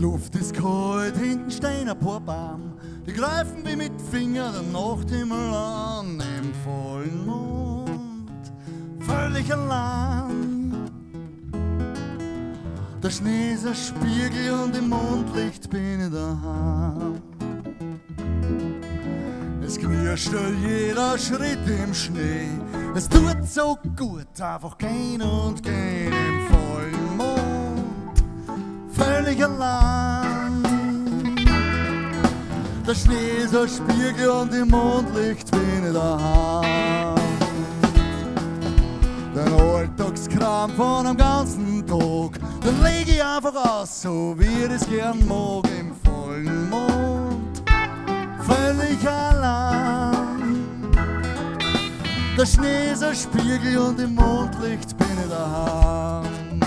Luft ist kalt, hinten stehen ein paar Baum. Die greifen wie mit Fingern den Nachthimmel an. Im vollen Mond, völlig allein. Der Schnee ist ein Spiegel und im Mondlicht bin ich daheim. Es knirscht jeder Schritt im Schnee. Es tut so gut, einfach gehen und gehen im vollen Mond, völlig allein. Der Schnee ist ein Spiegel und im Mondlicht bin ich daheim. Den Alltagskram von einem ganzen Tag, den leg ich einfach aus, so wie ich es gern mag, im vollen Mond, völlig allein. Der Schnee ist ein Spiegel und im Mondlicht bin ich daheim.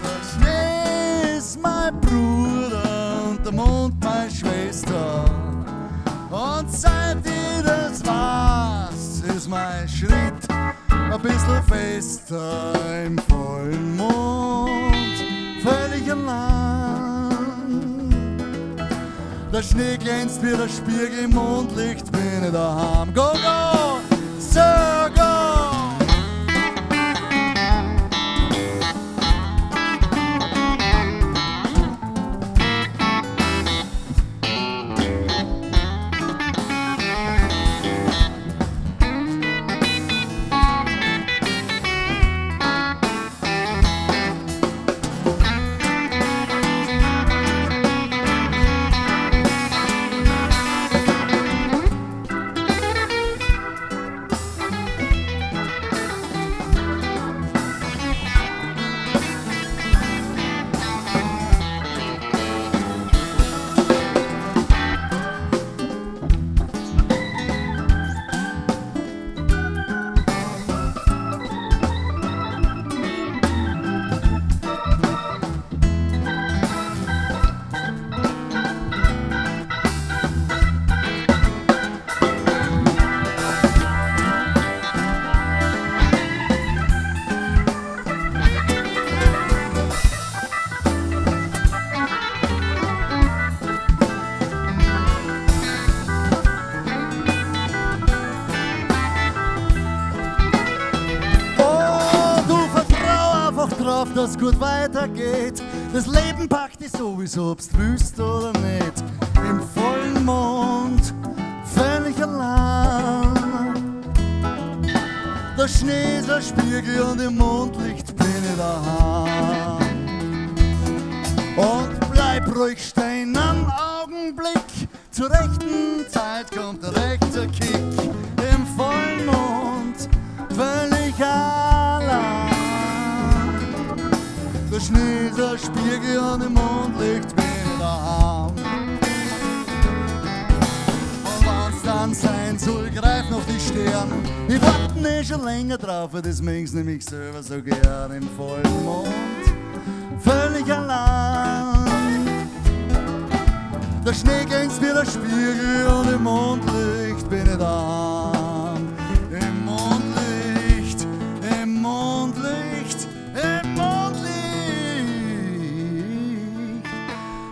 Der Schnee ist mein Bruder und der Mond meine Schwester. Und seit ich das weiß, ist mein Schritt ein bisschen fester im vollen Mond, völlig allein. Der Schnee glänzt wie der Spiegel im Mondlicht, bin ich daheim. Go, go, Sir, go! Drauf, dass gut weitergeht. Das Leben packt dich sowieso, ob's du willst oder nicht. Im vollen Mond, völlig allein. Der Schnee ist ein Spiegel und im Mondlicht bin ich daheim. Und bleib ruhig stehen, am Augenblick. Zur rechten Zeit kommt der rechte Kick. Im vollen Mond, völlig allein. Der Schnee ist ein Spiegel und im Mondlicht bin ich daheim. Und wenn's dann sein soll, greif noch die Sterne. Ich warte nicht schon länger drauf, das mag's nämlich selber so gern. Im vollen Mond, völlig allein. Der Schnee glänzt wie der Spiegel und im Mondlicht bin ich daheim. Im Mondlicht, im Mondlicht, im Mondlicht.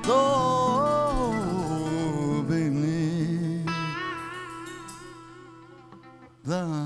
Da bin ich daheim.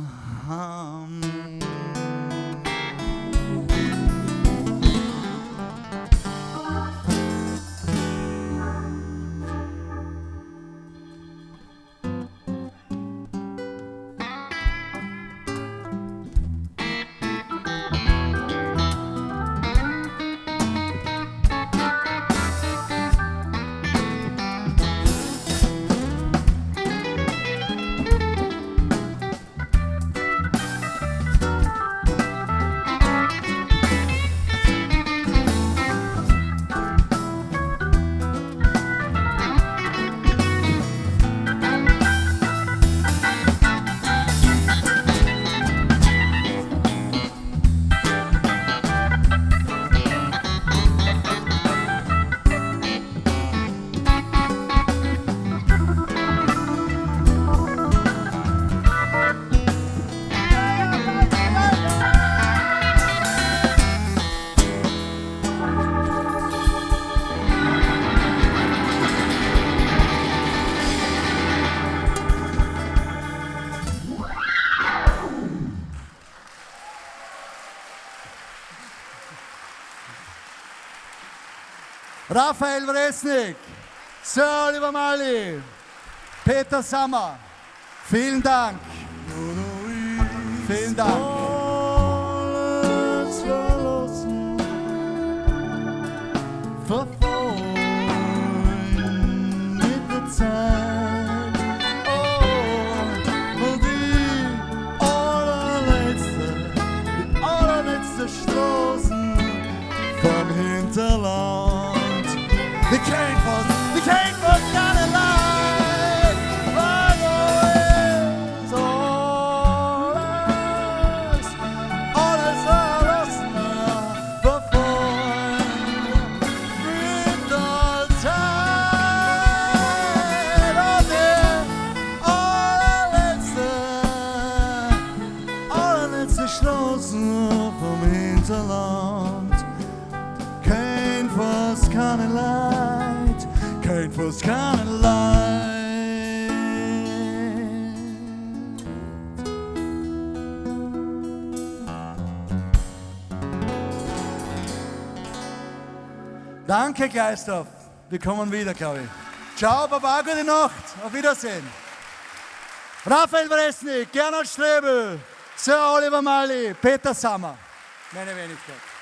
Raphael Wresnik, Sir Oliver Mali, Peter Sammer. Vielen Dank. Vielen Dank. Alles verlassen, verfolgt mit der Zeit. Oh, und die allerletzte Straßen vom Hinterland. Die kennt was keine Leid. Alles verlassen, verfolgt mit der Zeit. Und die allerletzte Straßen vom Hinterland. Kein Fuss, keine Leid, kein Fuss, keine Leid. Danke, Geisterhoff. Wir kommen wieder, glaube ich. Ciao, Baba, gute Nacht. Auf Wiedersehen. Raphael Wresnik, Gernot Strebel, Sir Oliver Mali, Peter Sammer. Meine Wenigkeit.